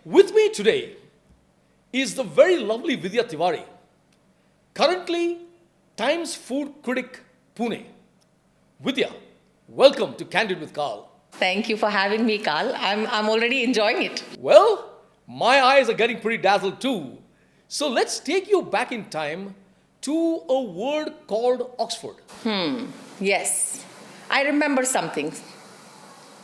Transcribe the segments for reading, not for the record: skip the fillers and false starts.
With me today is the very lovely Vidhya Tiwari, currently Times Food Critic, Pune. Vidhya, welcome to Candid with Karl. Thank you for having me, Karl. I'm already enjoying it. Well, my eyes are getting pretty dazzled too. So let's take you back in time to a word called Oxford. Yes, I remember something.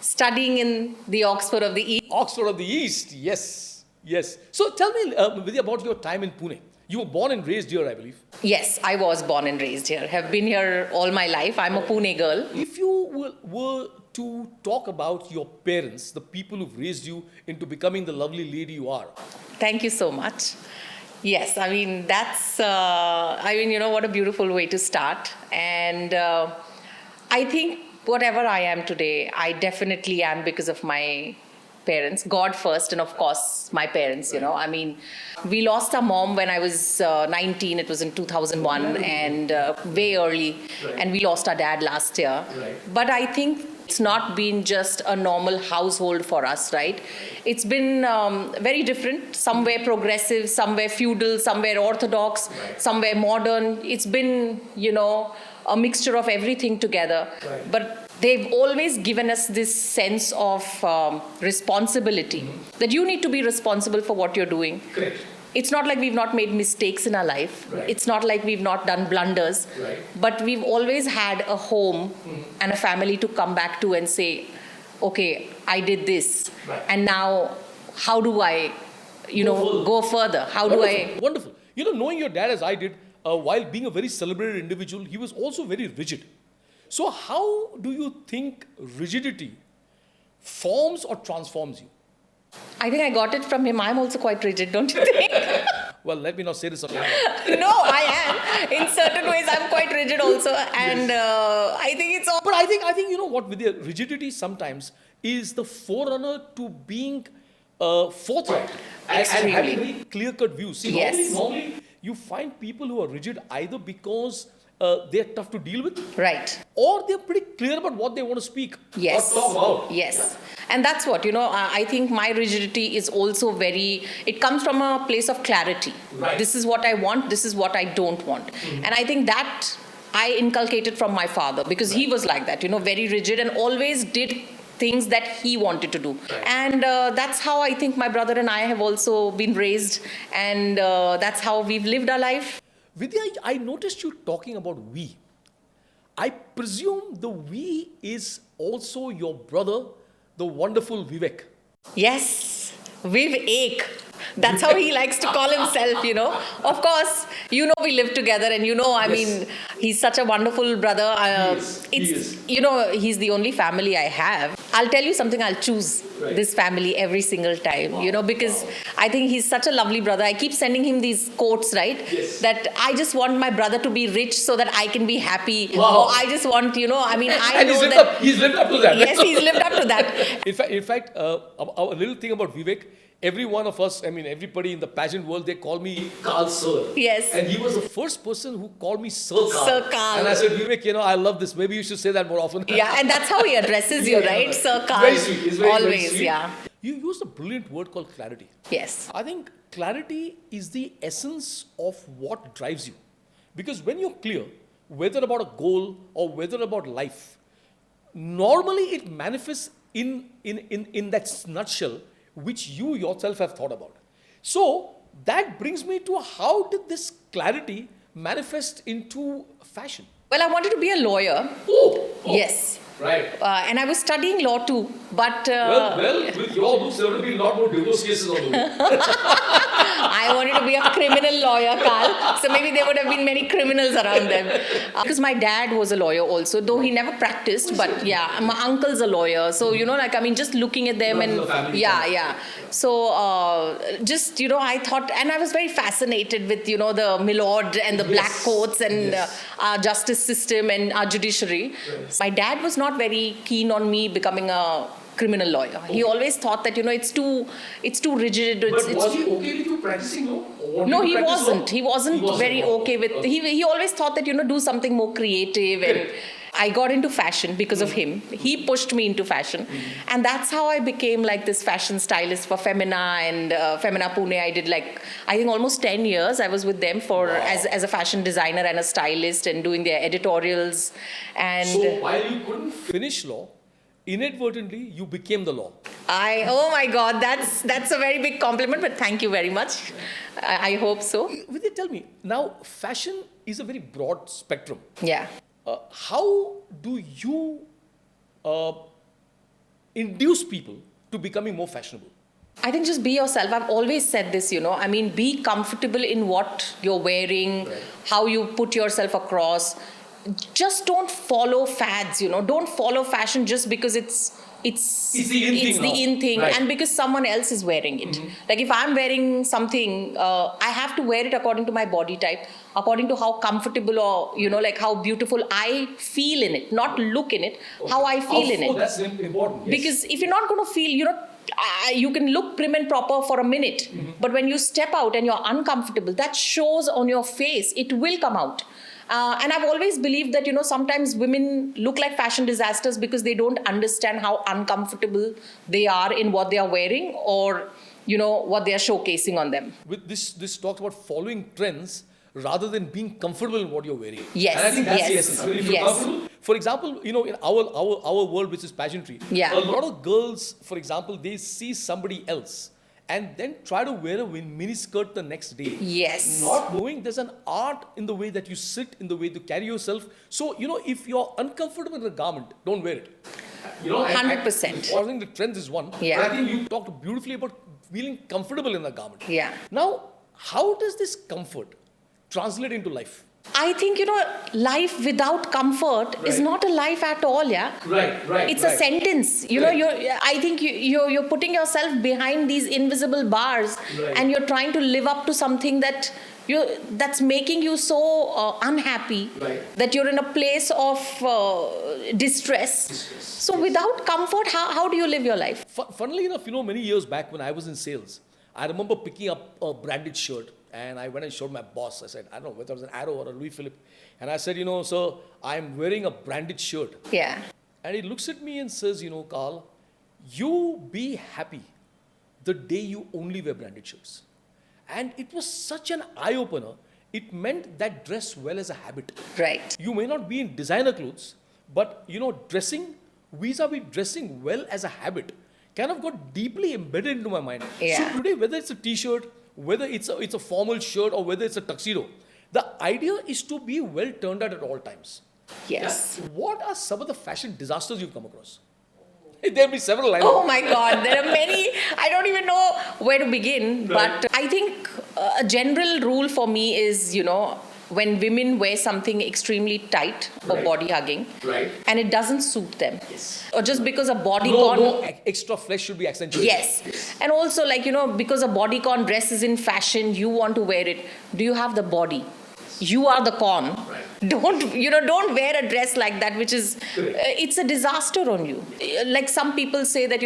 Studying in the Oxford of the East. Oxford of the East, yes, yes. So tell me, Vidhya, about your time in Pune. You were born and raised here, I believe. Yes, I was born and raised here. Have been here all my life. I'm a Pune girl. If you were to talk about your parents, the people who've raised you into becoming the lovely lady you are. Thank you so much. Yes, I mean, that's, what a beautiful way to start. And I think whatever I am today, I definitely am because of my parents. God first, and of course, my parents, I mean, we lost our mom when I was 19. It was in 2001 and way early. Right. And we lost our dad last year. Right. But I think it's not been just a normal household for us, right? It's been very different, somewhere progressive, somewhere feudal, somewhere orthodox, Right. somewhere modern. It's been, a mixture of everything together. Right. But they've always given us this sense of responsibility, that you need to be responsible for what you're doing. Correct. It's not like we've not made mistakes in our life. Right. It's not like we've not done blunders. Right. But we've always had a home and a family to come back to and say, okay, I did this. Right. And now how do I, go further? How do I... Wonderful. Knowing your dad as I did, while being a very celebrated individual, he was also very rigid. So how do you think rigidity forms or transforms you? I think I got it from him. I'm also quite rigid, don't you think? Well, let me not say this. No, I am. In certain ways, I'm quite rigid also. And I think it's all... But I think with the rigidity sometimes is the forerunner to being forthright and Extremely. having very clear-cut views. See, Yes. normally you find people who are rigid either because they're tough to deal with, Right. or they're pretty clear about what they want to speak Yes. or talk about. Yes. And that's what, I think my rigidity is also it comes from a place of clarity. Right. This is what I want, this is what I don't want. And I think that I inculcated from my father because he was like that, very rigid and always did things that he wanted to do. Right. And that's how I think my brother and I have also been raised, and that's how we've lived our life. Vidya, I noticed you talking about we. I presume the we is also your brother, the wonderful Vivek. Yes, Vivek. That's how he likes to call himself, Of course, we live together and I Yes. mean, he's such a wonderful brother. He is. He's the only family I have. I'll tell you something, I'll choose Right. this family every single time, because I think he's such a lovely brother. I keep sending him these quotes, right? Yes. That I just want my brother to be rich so that I can be happy. Wow. Or I just want, I And know he's lived up to that. Yes, he's lived up to that. In fact, a little thing about Vivek, every one of us, everybody in the pageant world, they call me Karl Sir. Yes. And he was the first person who called me Sir Karl. Sir Karl. And I said, Vivek, I love this. Maybe you should say that more often. Yeah, and that's how he addresses you, Yeah, right? right. Sir Karl. Very sweet. It's very, Always, very sweet. yeah. You used a brilliant word called clarity. Yes. I think clarity is the essence of what drives you. Because when you're clear, whether about a goal or whether about life, normally it manifests in that nutshell which you yourself have thought about. So that brings me to how did this clarity manifest into fashion? Well, I wanted to be a lawyer. Oh. Yes. Right. And I was studying law too, but Well, with your looks, there would have been a lot more divorce cases on the way. I wanted to be a criminal lawyer, Karl. So maybe there would have been many criminals around them. Because my dad was a lawyer also, though he never practiced. But yeah, my uncle's a lawyer. So, just looking at them and yeah. So I thought, and I was very fascinated with, the milord and the black coats and our justice system and our judiciary. Yes. My dad was not very keen on me becoming a criminal lawyer. He always thought that, it's too rigid. But was he okay with you practicing law? No, he wasn't. He wasn't very okay with... He always thought that, do something more creative. I got into fashion because of him. He pushed me into fashion. And that's how I became like this fashion stylist for Femina and Femina Pune. I did I think almost 10 years. I was with them for as a fashion designer and a stylist and doing their editorials. And so while you couldn't finish law, inadvertently you became the law. Oh my God, that's a very big compliment, but thank you very much. I hope so. Vidhya, tell me, now fashion is a very broad spectrum. Yeah. How do you induce people to becoming more fashionable? I think just be yourself. I've always said this, I mean, be comfortable in what you're wearing, how you put yourself across. Just don't follow fads, Don't follow fashion just because it's the in thing right. And because someone else is wearing it. Like if I'm wearing something, I have to wear it according to my body type, according to how comfortable or, how beautiful I feel in it, not look in it, how I feel in it. That's important. Yes. Because if you're not going to feel, you can look prim and proper for a minute, but when you step out and you're uncomfortable, that shows on your face. It will come out. And I've always believed that, sometimes women look like fashion disasters because they don't understand how uncomfortable they are in what they are wearing or, what they are showcasing on them. With this talks about following trends rather than being comfortable in what you're wearing. Yes. And I think that's the essence. I mean, if you're comfortable, for example, in our world, which is pageantry, a lot of girls, for example, they see somebody else and then try to wear a mini skirt the next day. Yes. Not knowing there's an art in the way that you sit, in the way you carry yourself. So, if you're uncomfortable in a garment, don't wear it. 100%. Following the trends is one. Yeah. But I think you talked beautifully about feeling comfortable in a garment. Yeah. Now, how does this comfort translate into life? I think, life without comfort is not a life at all, yeah? Right. It's a sentence. I think you're putting yourself behind these invisible bars and you're trying to live up to something that's making you so unhappy that you're in a place of distress. So without comfort, how do you live your life? Funnily enough, many years back when I was in sales, I remember picking up a branded shirt. And I went and showed my boss. I said, I don't know whether it was an Arrow or a Louis Philippe. And I said, sir, I'm wearing a branded shirt. Yeah. And he looks at me and says, Karl, you be happy the day you only wear branded shirts. And it was such an eye-opener. It meant that dress well as a habit. Right. You may not be in designer clothes, but, dressing, vis-a-vis dressing well as a habit kind of got deeply embedded into my mind. Yeah. So today, whether it's a t-shirt, whether it's a formal shirt or whether it's a tuxedo, the idea is to be well turned out at all times. Yes. Now, what are some of the fashion disasters you've come across? There'll be several. Oh my God, there are many. I don't even know where to begin. Right. But I think a general rule for me is, when women wear something extremely tight or body hugging, and it doesn't suit them, or just because a bodycon, no extra flesh should be accentuated. Yes, and also because a bodycon dress is in fashion, you want to wear it. Do you have the body? You are the con. Don't wear a dress like that, which is it's a disaster on you. Like some people say that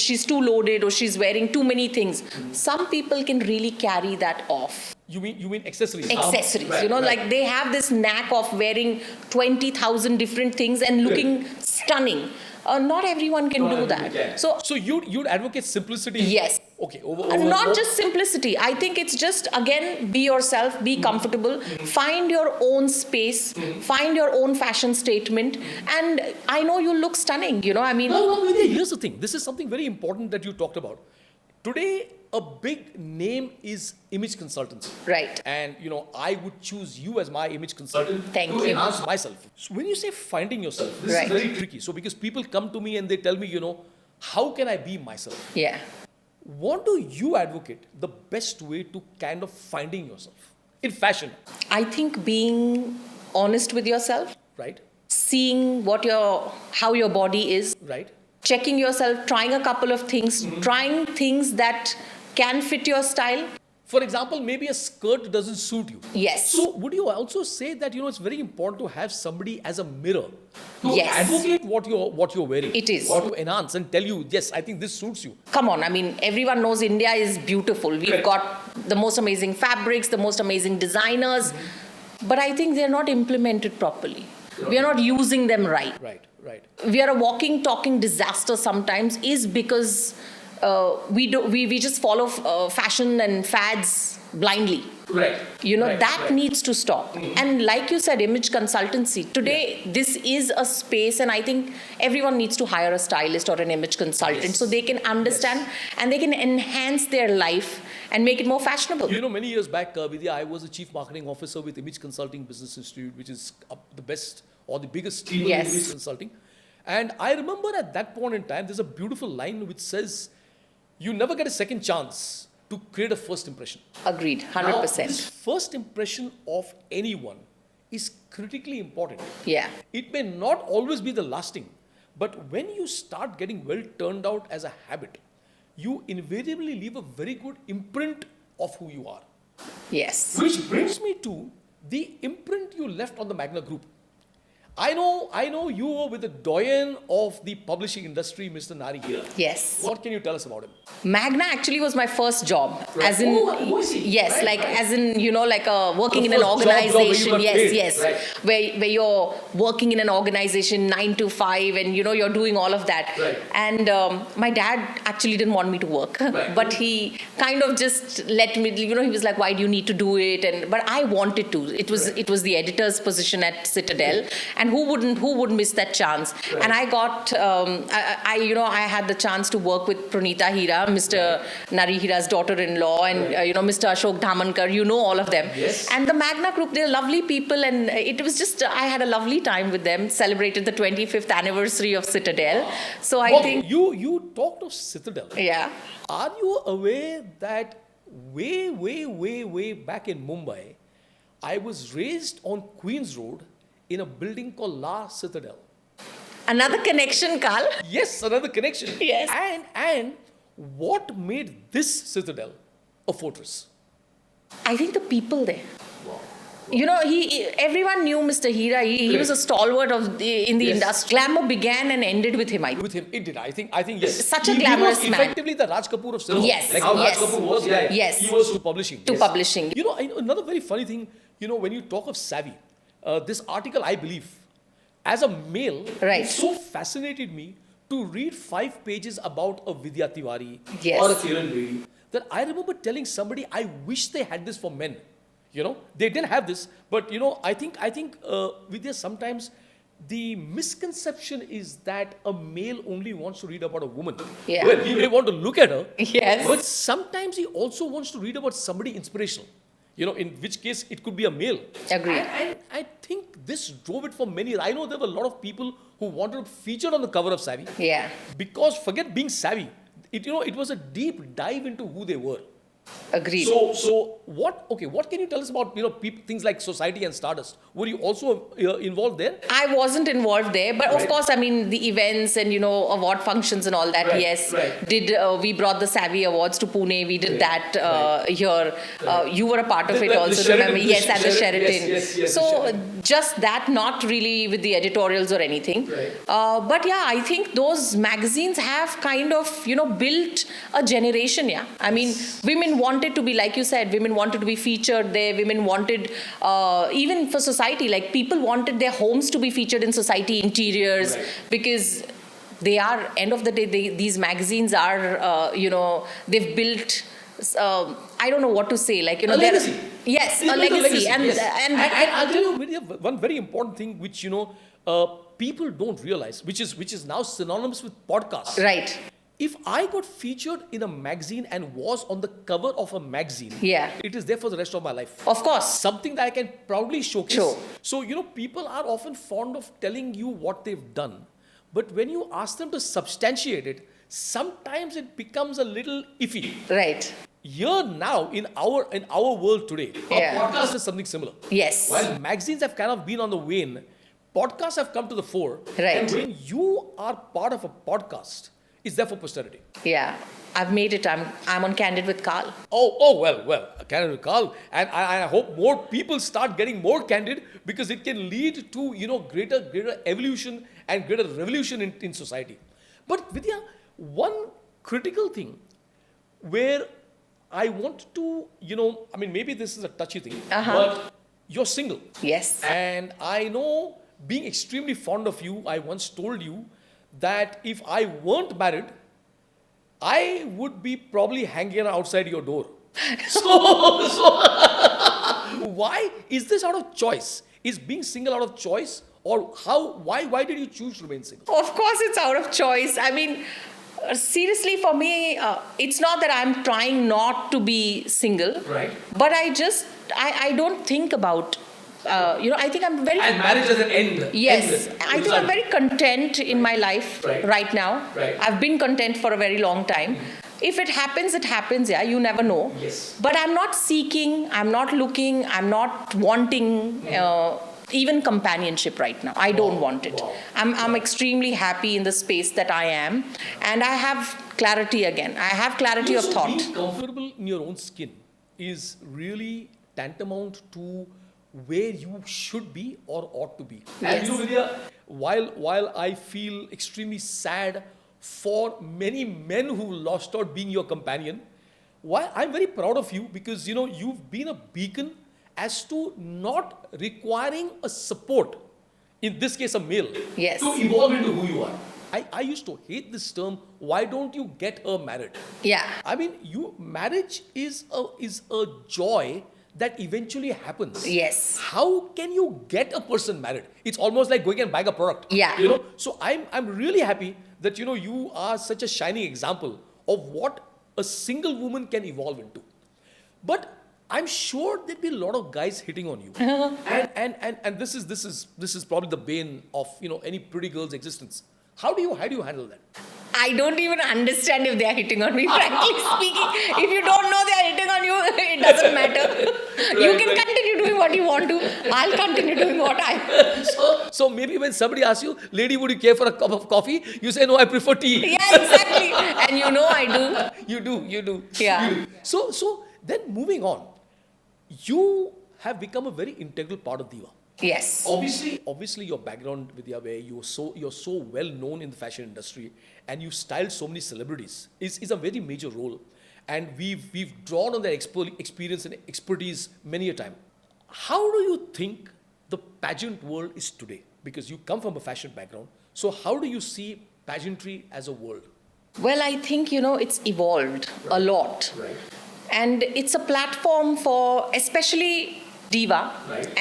she's too loaded or she's wearing too many things. Some people can really carry that off. You mean accessories? Accessories, like they have this knack of wearing 20,000 different things and looking stunning. Not everyone can do that. So you'd advocate simplicity? Yes. Okay. Not just simplicity. I think it's just, again, be yourself, be comfortable, find your own space, find your own fashion statement, and I know you look stunning, No, here's the thing. This is something very important that you talked about. Today, a big name is image consultancy. Right. And, I would choose you as my image consultant Thank to you. enhance myself. So when you say finding yourself, this is very tricky. So because people come to me and they tell me, how can I be myself? Yeah. What do you advocate the best way to kind of finding yourself in fashion? I think being honest with yourself. Right. Seeing how your body is. Right. Checking yourself, trying a couple of things, trying things that can fit your style. For example, maybe a skirt doesn't suit you. Yes. So would you also say that, it's very important to have somebody as a mirror to Yes. advocate what you're wearing? It is. Or to enhance and tell you, yes, I think this suits you. Come on, everyone knows India is beautiful. We've got the most amazing fabrics, the most amazing designers, but I think they're not implemented properly. We are not using them right. Right. We are a walking, talking disaster sometimes is because we just follow fashion and fads blindly. Right. That needs to stop. And like you said, image consultancy. Today, this is a space, and I think everyone needs to hire a stylist or an image consultant so they can understand and they can enhance their life and make it more fashionable. Many years back, Vidhya, I was a chief marketing officer with Image Consulting Business Institute, which is the best or the biggest team in image consulting. And I remember at that point in time, there's a beautiful line which says, you never get a second chance to create a first impression. Agreed, 100%. Now, this first impression of anyone is critically important. Yeah. It may not always be the lasting, but when you start getting well turned out as a habit, you invariably leave a very good imprint of who you are. Yes. Which brings me to the imprint you left on the Magna Group. I know you were with the doyen of the publishing industry, Mr. Nari here. Yes. What can you tell us about him? Magna actually was my first job, as in as in working in an first job organization. where you got paid. Right. Where you're working in an organization 9 to 5, and you're doing all of that. Right. And my dad actually didn't want me to work, but he kind of just let me. He was like, "Why do you need to do it?" But I wanted to. It was the editor's position at Citadel. And who wouldn't miss that chance? Right. And I got, I had the chance to work with Pranita Hira, Mr. Nari Hira's daughter-in-law, and Mr. Ashok Dhamankar. All of them. Yes. And the Magna Group, they're lovely people, and it was just I had a lovely time with them. Celebrated the 25th anniversary of Citadel. So I think you talked of Citadel. Yeah. Are you aware that way back in Mumbai, I was raised on Queen's Road in a building called La Citadel. Another connection, Karl. Yes, another connection. Yes. And what made this Citadel a fortress? I think the people there. Everyone knew Mr. Hira. He was a stalwart in the industry. Glamour began and ended with him. With him, it did. I think yes. Such a glamorous man. He was effectively the Raj Kapoor of cinema. Yes. Like how Raj Kapoor was. Yes. He was to publishing. Publishing. Another very funny thing. When you talk of savvy, this article, I believe, as a male, it so fascinated me to read 5 pages about a Vidhya Tiwari or a Culinary that I remember telling somebody, I wish they had this for men. They didn't have this, but I think Vidhya, sometimes the misconception is that a male only wants to read about a woman. Yeah. Well, he may want to look at her, yes, but sometimes he also wants to read about somebody inspirational. In which case it could be a male. Agreed. And I think this drove it for many. I know there were a lot of people who wanted to feature on the cover of Savvy. Yeah. Because forget being savvy. It was a deep dive into who they were. Agreed. So what can you tell us about things like Society and Stardust? Were you also involved there? I wasn't involved there, but of course, the events and award functions and all that. Right. Yes, right. We brought the Savvy Awards to Pune. We did that here. You were a part of it also. Remember? Yes, at the Sheraton. Yes, so just that, not really with the editorials or anything. Right. But yeah, I think those magazines have kind of built a generation. Yeah, women wanted to be, like you said, women wanted to be featured there. Women wanted, even for Society, like people wanted their homes to be featured in Society interiors, because they are, end of the day, these magazines are, they've built, I don't know what to say, like, a legacy. Yes, a legacy. And I'll tell you one very important thing which, people don't realize, which is now synonymous with podcasts. Right. If I got featured in a magazine and was on the cover of a magazine, it is there for the rest of my life. Of course. Something that I can proudly showcase. Sure. So, people are often fond of telling you what they've done. But when you ask them to substantiate it, sometimes it becomes a little iffy. Right. Here now, in our world today, a podcast is something similar. Yes. While magazines have kind of been on the wane, podcasts have come to the fore. Right. And when you are part of a podcast, it's there for posterity. Yeah. I've made it. I'm on Candid with Karl. Oh well, Candid with Karl. And I hope more people start getting more candid, because it can lead to, greater evolution and greater revolution in society. But Vidhya, one critical thing where I want to, maybe this is a touchy thing, but you're single. Yes. And I know being extremely fond of you, I once told you that if I weren't married, I would be probably hanging outside your door. So why is this out of choice? Is being single out of choice? Or how? Why did you choose to remain single? Of course, it's out of choice. I mean, seriously, for me, it's not that I'm trying not to be single. Right. But I don't think about, I think I'm very... And marriage as an end. Yes, Endless. I think I'm very content in my life right now. Right. I've been content for a very long time. If it happens, it happens, yeah, you never know. Yes. But I'm not seeking, I'm not looking, I'm not wanting even companionship right now. I don't want it. Wow. I'm extremely happy in the space that I am, and I have clarity again. I have clarity of thought. Being comfortable in your own skin is really tantamount to where you should be or ought to be. Yes. And Vidhya, while I feel extremely sad for many men who lost out being your companion, I'm very proud of you because you've been a beacon as to not requiring a support, in this case a male, Yes. to evolve into who you are. I used to hate this term, why don't you get her married? Yeah. I mean, marriage is a joy that eventually happens. Yes. How can you get a person married? It's almost like going and buying a product. Yeah. So I'm really happy that you are such a shining example of what a single woman can evolve into. But I'm sure there'd be a lot of guys hitting on you. and this is probably the bane of any pretty girl's existence. How do you handle that? I don't even understand if they are hitting on me, frankly speaking. If you don't know they are hitting on you, it doesn't matter. You can continue doing what you want to. I'll continue doing what I... So maybe when somebody asks you, lady, would you care for a cup of coffee? You say, no, I prefer tea. Yeah, exactly. And I do. You do. Yeah. You do. So then moving on, you have become a very integral part of DIVA. Yes. Obviously, your background, Vidhya, where you're so well known in the fashion industry, and you've styled so many celebrities, is a very major role, and we've drawn on their experience and expertise many a time. How do you think the pageant world is today? Because you come from a fashion background, so how do you see pageantry as a world? Well, I think it's evolved a lot, Right. and it's a platform for especially DIVA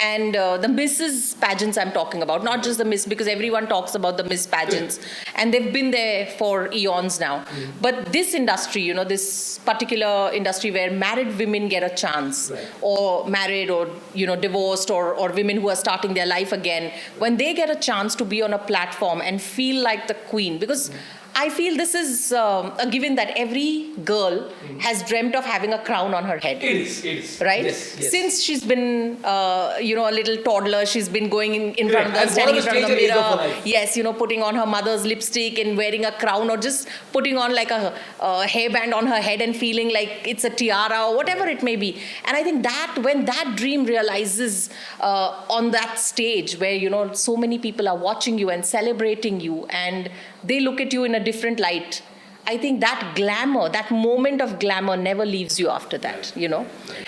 and the Mrs. pageants I'm talking about, not just the Miss, because everyone talks about the Miss pageants and they've been there for eons now. But this industry, this particular industry where married women get a chance, or married or, divorced or women who are starting their life again, when they get a chance to be on a platform and feel like the queen, because I feel this is a given that every girl has dreamt of having a crown on her head. It is. Right? Yes. Since she's been, a little toddler, she's been going in front of and standing in front of the age of her mirror. life. Yes, putting on her mother's lipstick and wearing a crown, or just putting on like a hairband on her head and feeling like it's a tiara or whatever it may be. And I think that when that dream realizes on that stage where, so many people are watching you and celebrating you and they look at you in a different light, I think that glamour, that moment of glamour never leaves you after that,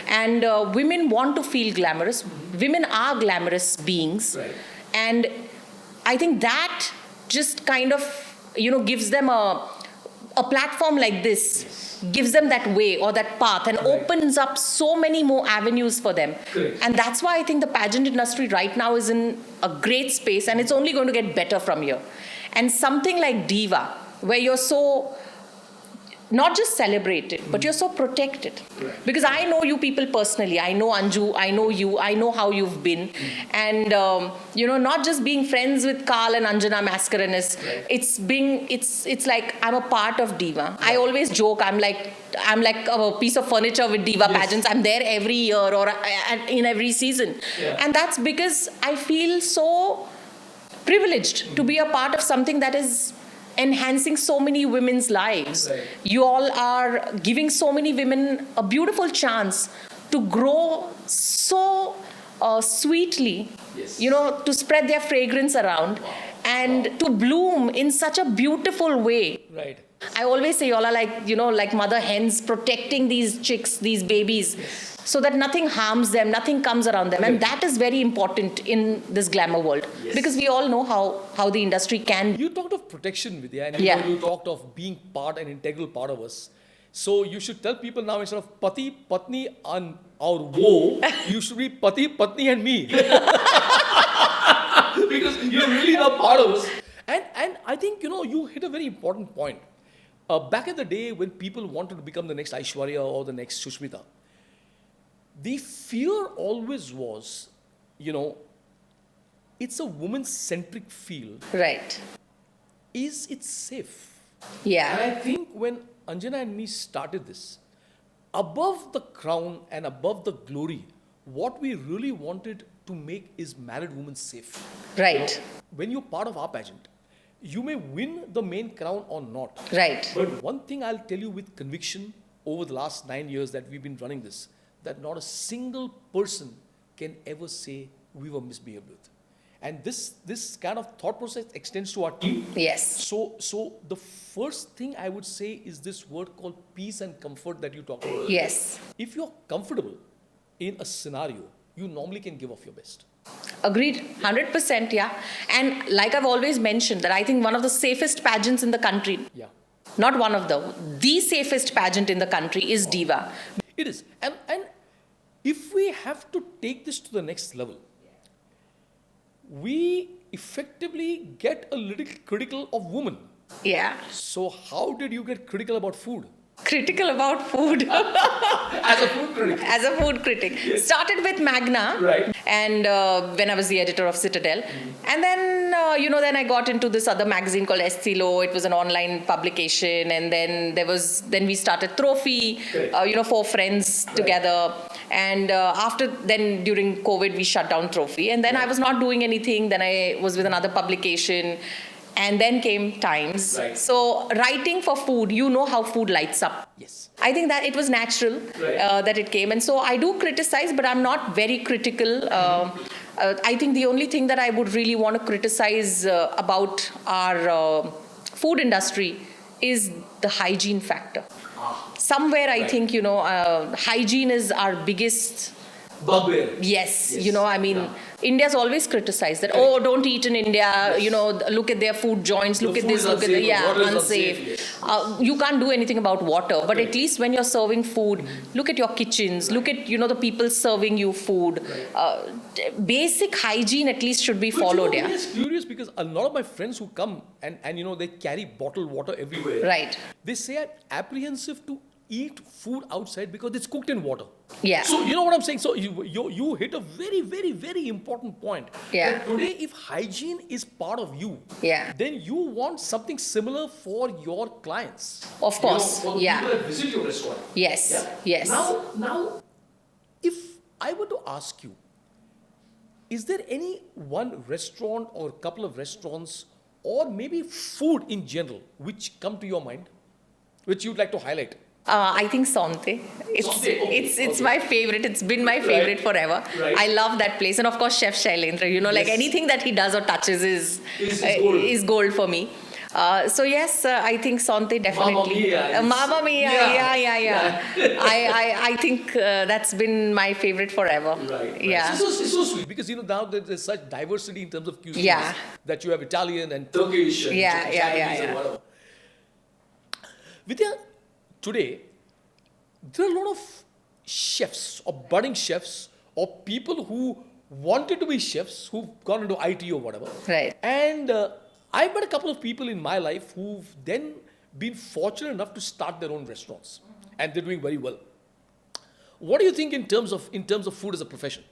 And women want to feel glamorous. Women are glamorous beings. And I think that just kind of, gives them a platform like this, gives them that way or that path and opens up so many more avenues for them. And that's why I think the pageant industry right now is in a great space, and it's only going to get better from here. And something like DIVA, where you're so not just celebrated, but you're so protected. Because I know you people personally. I know Anju, I know you, I know how you've been. And, not just being friends with Karl and Anjana Mascarenas, it's like I'm a part of DIVA. I always joke, I'm like a piece of furniture with DIVA pageants. I'm there every year or in every season. And that's because I feel so privileged to be a part of something that is enhancing so many women's lives. You all are giving so many women a beautiful chance to grow so sweetly, to spread their fragrance around and to bloom in such a beautiful way. I always say y'all are like, like mother hens protecting these chicks, these babies, so that nothing harms them, nothing comes around them. And that is very important in this glamour world. Because we all know how the industry can. You talked of protection, Vidya, and you talked of being an integral part of us. So you should tell people now, instead of Pati, Patni, and or wo, you should be Pati, Patni, and me. Because you're really not part of us. And I think, you hit a very important point. Back in the day when people wanted to become the next Aishwarya or the next Sushmita, the fear always was, it's a woman-centric field. Right. Is it safe? Yeah. And I think when Anjana and me started this, above the crown and above the glory, what we really wanted to make is married women safe. Right. When you're part of our pageant, you may win the main crown or not. Right. But one thing I'll tell you with conviction over the last 9 years that we've been running this, that not a single person can ever say we were misbehaved with. And this kind of thought process extends to our team. Yes. So the first thing I would say is this word called peace and comfort that you talked about. Yes. If you're comfortable in a scenario, you normally can give off your best. Agreed, 100%, yeah. And like I've always mentioned, that I think one of the safest pageants in the country, not one of the safest pageant in the country is DIVA. It is. And if we have to take this to the next level, we effectively get a little critical of women. Yeah. So how did you get critical about food? Critical about food. As a food critic. As a food critic. Yes. Started with Magna. Right. And when I was the editor of Citadel. And then, then I got into this other magazine called Estilo. It was an online publication. And then we started Trophy, 4 friends together. And then during COVID, we shut down Trophy. And then I was not doing anything. Then I was with another publication. And then came Times. Right. So writing for food, how food lights up. Yes. I think that it was natural that it came. And so I do criticize, but I'm not very critical. I think the only thing that I would really want to criticize about our food industry is the hygiene factor. Somewhere I think, hygiene is our biggest bugbear. Yes. India's always criticized that, don't eat in India, look at their food joints, look at this, look at that, unsafe. You can't do anything about water, but at least when you're serving food, look at your kitchens, look at, the people serving you food. Basic hygiene at least should be followed, yeah. It's curious because a lot of my friends who come and they carry bottled water everywhere. Right. They say I'm apprehensive to eat food outside because it's cooked in water. Yeah. So you know what I'm saying? So you hit a very, very, very important point. Yeah. That today, if hygiene is part of you, then you want something similar for your clients. Of course. For the people that visit your restaurant. Yes. Yeah? Yes. Now, if I were to ask you, is there any one restaurant or a couple of restaurants or maybe food in general which come to your mind, which you'd like to highlight? I think Sonte. It's my favorite. It's been my favorite forever. Right. I love that place. And of course, Chef Shailendra, like anything that he does or touches is gold for me. So yes, I think Sonte definitely. Mamma Mia. Yeah. I think that's been my favorite forever. Right. Yeah. It's so sweet because now there's such diversity in terms of cuisines that you have Italian and Turkish and Chinese and whatever. Vidya, today, there are a lot of chefs or budding chefs or people who wanted to be chefs who've gone into IT or whatever. Right. And I've met a couple of people in my life who've then been fortunate enough to start their own restaurants. And they're doing very well. What do you think in terms of food as a profession?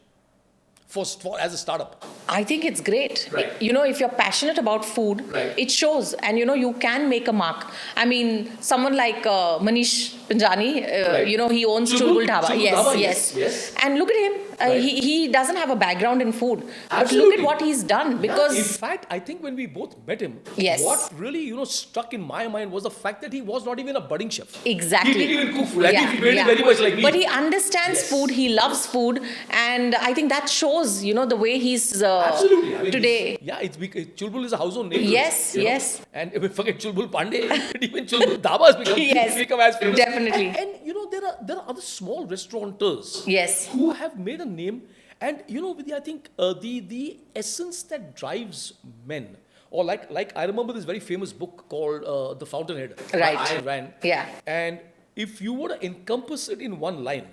For as a startup? I think it's great. Right. If you're passionate about food, it shows. And, you can make a mark. I mean, someone like Manish Panjani, he owns Chulbul Dhaba. Yes. And look at him. He doesn't have a background in food. But Absolutely. look at what he's done. Because in fact, I think when we both met him, Yes. what really struck in my mind was the fact that he was not even a budding chef. Exactly. He didn't even cook food. I think he made it very much like me. But he understands Yes. food. He loves food, and I think that shows, the way he's Absolutely. I mean, today. Yeah, Chulbul is a household name. Yes, yes. And if we forget Chulbul Pandey, even Chulbul Dhaba has become as famous. Definitely. And there are other small restaurateurs Yes. who have made a name. And Vidya, I think the essence that drives men, or like I remember this very famous book called The Fountainhead Right. by Ayn Rand. Yeah. And if you were to encompass it in one line,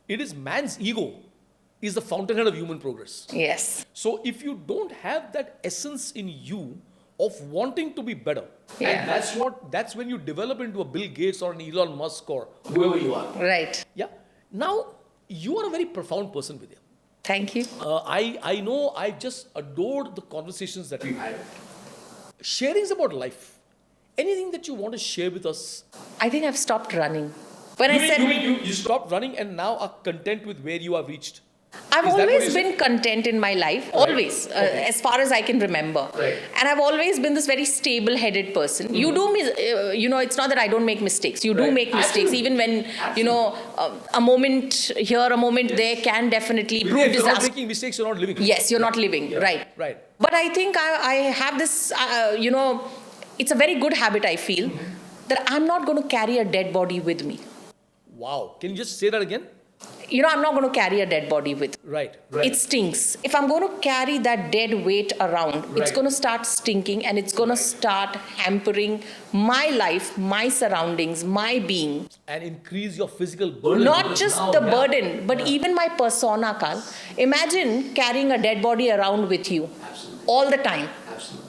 it is man's ego is the fountainhead of human progress. Yes. So if you don't have that essence in you of wanting to be better, Yeah. and that's when you develop into a Bill Gates or an Elon Musk or whoever you are. Right. Yeah. Now you are a very profound person, Vidya. Thank you. I know I just adored the conversations that we've had. Sharings about life. Anything that you want to share with us? I think I've stopped running. When You I said mean you stopped running and now are content with where you have reached? I've Is that what always you been content in my life, always, Okay. as far as I can remember. Right. And I've always been this very stable-headed person. You do, it's not that I don't make mistakes. You do Right. make mistakes, even when, a moment here, a moment there can definitely If prove you're not disaster. making mistakes, you're not living. Yes, you're not living, Yeah. right. Right. But I think I have this, it's a very good habit, I feel, that I'm not going to carry a dead body with me. Wow. Can you just say that again? I'm not going to carry a dead body with me. Right. It stinks. If I'm going to carry that dead weight around, it's Right. going to start stinking, and it's going to start hampering my life, my surroundings, my being. And increase your physical burden. Not because just now- the Yeah. burden, but even my persona, Karl. Imagine carrying a dead body around with you Absolutely. all the time. Absolutely.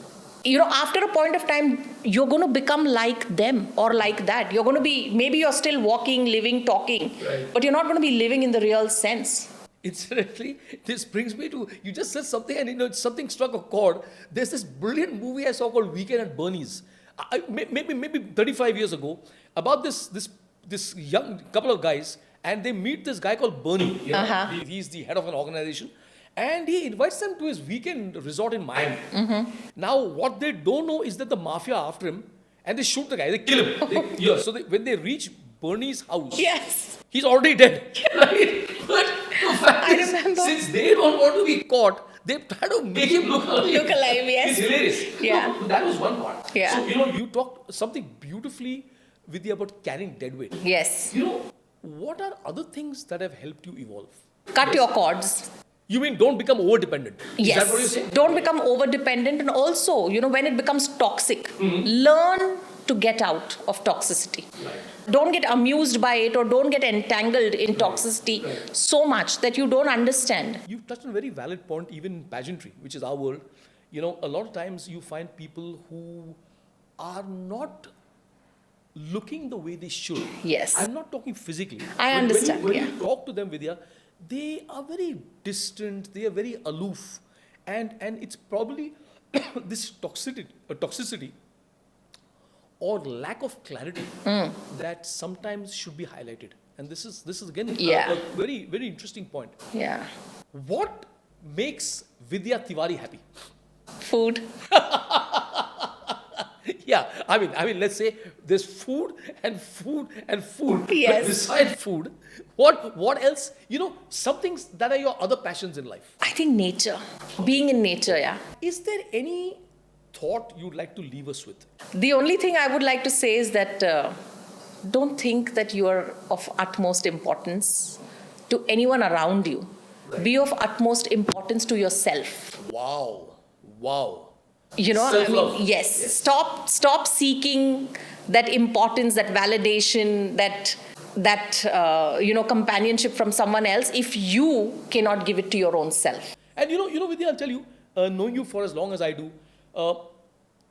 After a point of time, you're going to become like them or like that. You're going to be, maybe you're still walking, living, talking, Right. but you're not going to be living in the real sense. Incidentally, this brings me to, you just said something and something struck a chord. There's this brilliant movie I saw called Weekend at Bernie's. Maybe 35 years ago, about this young couple of guys, and they meet this guy called Bernie. Uh-huh. He's the head of an organization. And he invites them to his weekend resort in Miami. Now, what they don't know is that the mafia are after him, and they shoot the guy. They kill him. So when they reach Bernie's house, Yes. he's already dead. Right? But the fact I is, remember. since they don't want to be caught, they try to make him look alive. Look alive, yes. It's hilarious. Yeah. No, that was one part. Yeah. So, you talked something beautifully, Vidya, about carrying dead weight. Yes. What are other things that have helped you evolve? Cut your cords. You mean don't become over-dependent? Is Yes. that what you're saying? Don't become over dependent. And also, when it becomes toxic, learn to get out of toxicity. Right. Don't get amused by it, or don't get entangled in toxicity so much that you don't understand. You've touched on a very valid point, even in pageantry, which is our world. A lot of times you find people who are not looking the way they should. Yes. I'm not talking physically. I When- understand, When yeah. you talk to them, Vidya, they are very distant, they are very aloof. And it's probably this toxicity or lack of clarity that sometimes should be highlighted. And this is again Yeah. a very, very interesting point. Yeah. What makes Vidhya Tiwari happy? Food. Yeah, I mean, let's say there's food and food and food. Yes. But beside food, what else? Some things that are your other passions in life. I think nature. Being in nature, yeah. Is there any thought you'd like to leave us with? The only thing I would like to say is that don't think that you are of utmost importance to anyone around you. Right. Be of utmost importance to yourself. Wow. Yes. Yes. Stop seeking that importance, that validation, that companionship from someone else if you cannot give it to your own self. And Vidya, I'll tell you, knowing you for as long as I do,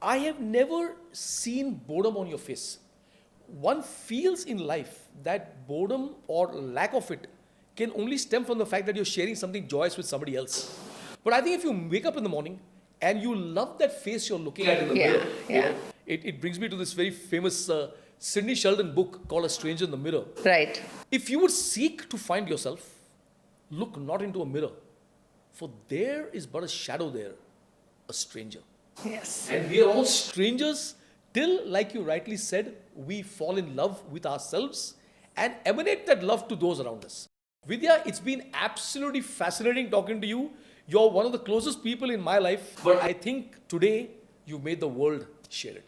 I have never seen boredom on your face. One feels in life that boredom or lack of it can only stem from the fact that you're sharing something joyous with somebody else. But I think if you wake up in the morning and you love that face you're looking at in the mirror, it brings me to this very famous Sidney Sheldon book called A Stranger in the Mirror. Right. If you would seek to find yourself, look not into a mirror, for there is but a shadow there, a stranger. Yes. And we are all strangers till, like you rightly said, we fall in love with ourselves and emanate that love to those around us. Vidya, it's been absolutely fascinating talking to you. You're one of the closest people in my life, but I think today you made the world share it.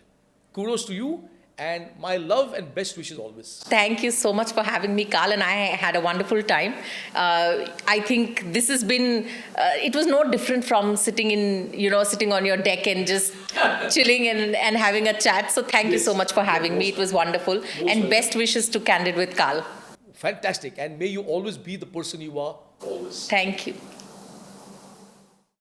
Kudos to you, and my love and best wishes always. Thank you so much for having me, Karl, and I had a wonderful time. I think this has been, it was no different from sitting on your deck and just chilling and having a chat. So thank you so much for having me. It was wonderful. And best wishes to Candid with Karl. Fantastic, and may you always be the person you are always. Thank you.